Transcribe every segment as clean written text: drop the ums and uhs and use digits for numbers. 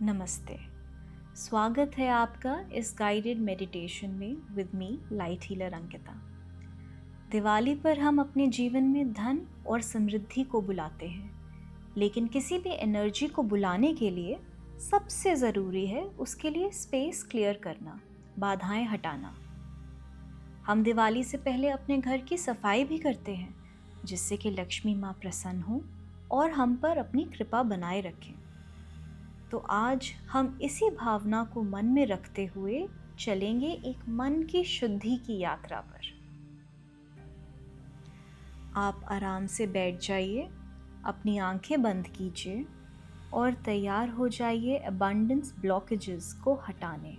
नमस्ते। स्वागत है आपका इस गाइडेड मेडिटेशन में with me light healer Ankita. Diwali पर हम अपने जीवन में धन और समृद्धि को बुलाते हैं, लेकिन किसी भी एनर्जी को बुलाने के लिए सबसे ज़रूरी है उसके लिए स्पेस क्लियर करना, बाधाएं हटाना। हम दिवाली से पहले अपने घर की सफाई भी करते हैं, जिससे कि लक्ष्मी माँ प्रसन्न हो और हम पर अपनी कृपा बनाए रखें। तो आज हम इसी भावना को मन में रखते हुए चलेंगे एक मन की शुद्धि की यात्रा पर। आप आराम से बैठ जाइए, अपनी आंखें बंद कीजिए और तैयार हो जाइए अबंडेंस ब्लॉकेजेस को हटाने।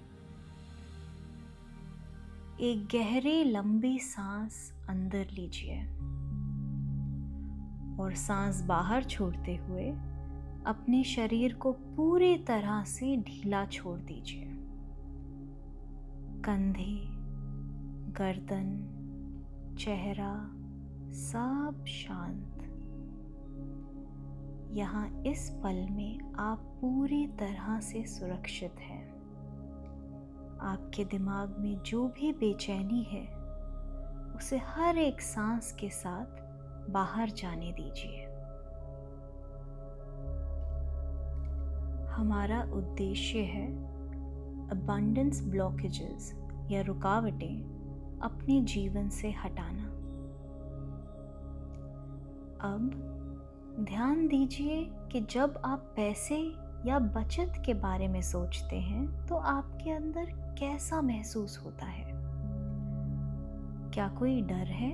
एक गहरी लंबी सांस अंदर लीजिए और सांस बाहर छोड़ते हुए अपने शरीर को पूरी तरह से ढीला छोड़ दीजिए। कंधे, गर्दन, चेहरा सब शांत। यहाँ इस पल में आप पूरी तरह से सुरक्षित हैं। आपके दिमाग में जो भी बेचैनी है उसे हर एक सांस के साथ बाहर जाने दीजिए। हमारा उद्देश्य है अबंडेंस ब्लॉकेजेस या रुकावटें अपने जीवन से हटाना। अब ध्यान दीजिए कि जब आप पैसे या बचत के बारे में सोचते हैं तो आपके अंदर कैसा महसूस होता है। क्या कोई डर है,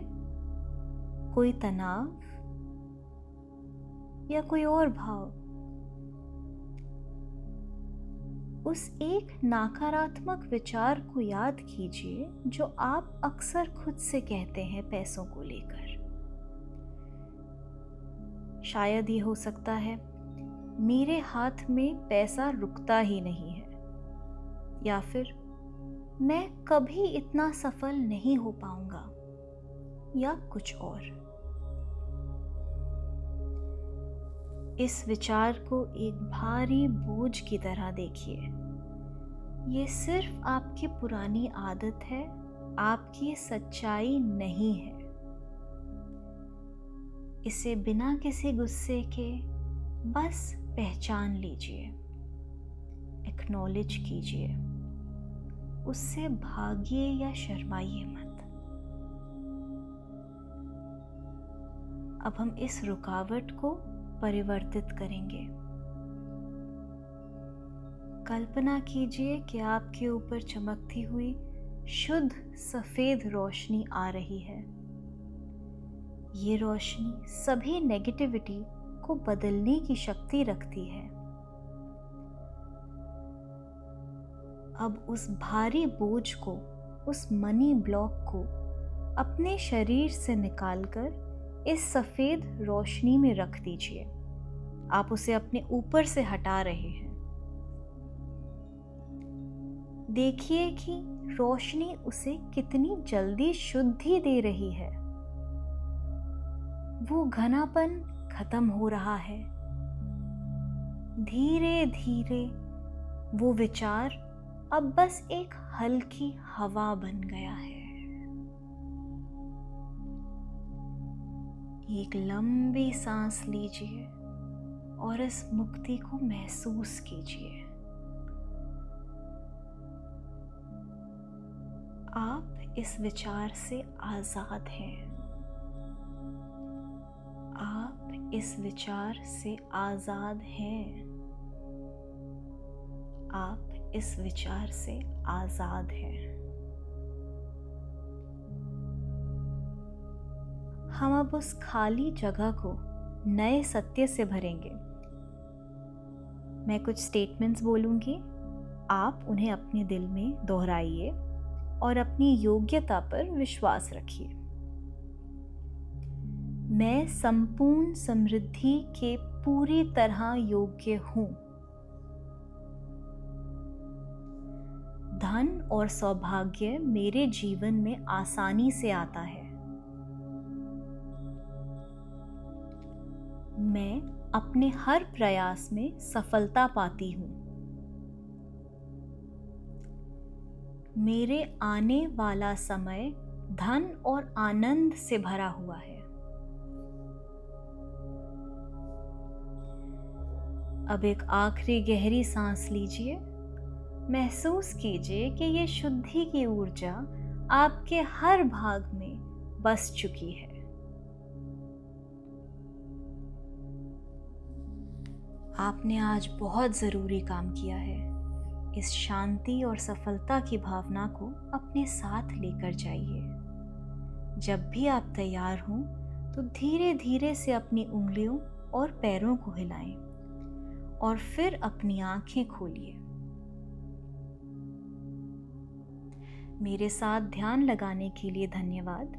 कोई तनाव या कोई और भाव? उस एक नकारात्मक विचार को याद कीजिए जो आप अक्सर खुद से कहते हैं पैसों को लेकर। शायद ये हो सकता है, मेरे हाथ में पैसा रुकता ही नहीं है, या फिर मैं कभी इतना सफल नहीं हो पाऊंगा, या कुछ और। इस विचार को एक भारी बोझ की तरह देखिए। ये सिर्फ आपकी पुरानी आदत है, आपकी सच्चाई नहीं है। इसे बिना किसी गुस्से के बस पहचान लीजिए, एक्नॉलेज कीजिए। उससे भागिए या शर्माइए मत। अब हम इस रुकावट को परिवर्तित करेंगे। कल्पना कीजिए कि आपके ऊपर चमकती हुई शुद्ध सफेद रोशनी आ रही है। ये रोशनी सभी नेगेटिविटी को बदलने की शक्ति रखती है। अब उस भारी बोझ को, उस मनी ब्लॉक को अपने शरीर से निकालकर इस सफेद रोशनी में रख दीजिए। आप उसे अपने ऊपर से हटा रहे हैं। देखिए कि रोशनी उसे कितनी जल्दी शुद्धि दे रही है। वो घनापन खत्म हो रहा है। धीरे धीरे वो विचार अब बस एक हल्की हवा बन गया है। एक लंबी सांस लीजिए और इस मुक्ति को महसूस कीजिए। आप इस विचार से आजाद हैं। आप इस विचार से आजाद हैं। आप इस विचार से आजाद हैं। हम अब उस खाली जगह को नए सत्य से भरेंगे। मैं कुछ स्टेटमेंट्स बोलूंगी, आप उन्हें अपने दिल में दोहराइए और अपनी योग्यता पर विश्वास रखिए। मैं संपूर्ण समृद्धि के पूरी तरह योग्य हूं। धन और सौभाग्य मेरे जीवन में आसानी से आता है। मैं अपने हर प्रयास में सफलता पाती हूँ। मेरे आने वाला समय धन और आनंद से भरा हुआ है। अब एक आखिरी गहरी सांस लीजिए। महसूस कीजिए कि ये शुद्धि की ऊर्जा आपके हर भाग में बस चुकी है। आपने आज बहुत ज़रूरी काम किया है। इस शांति और सफलता की भावना को अपने साथ लेकर जाइए। जब भी आप तैयार हों तो धीरे धीरे से अपनी उंगलियों और पैरों को हिलाएं और फिर अपनी आंखें खोलिए। मेरे साथ ध्यान लगाने के लिए धन्यवाद।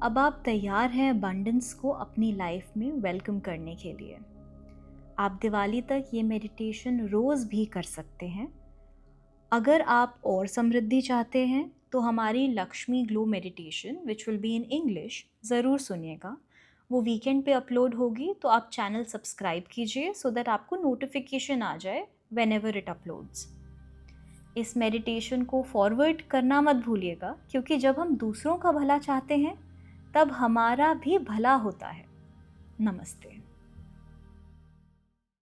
अब आप तैयार हैं अबंडेंस को अपनी लाइफ में वेलकम करने के लिए। आप दिवाली तक ये मेडिटेशन रोज़ भी कर सकते हैं। अगर आप और समृद्धि चाहते हैं तो हमारी Lakshmi glow meditation which will be in English ज़रूर सुनिएगा। वो वीकेंड पे अपलोड होगी, तो आप चैनल सब्सक्राइब कीजिए सो दैट आपको नोटिफिकेशन आ जाए व्हेन एवर इट अपलोड्स। इस मेडिटेशन को फॉरवर्ड करना मत भूलिएगा, क्योंकि जब हम दूसरों का भला चाहते हैं तब हमारा भी भला होता है। नमस्ते।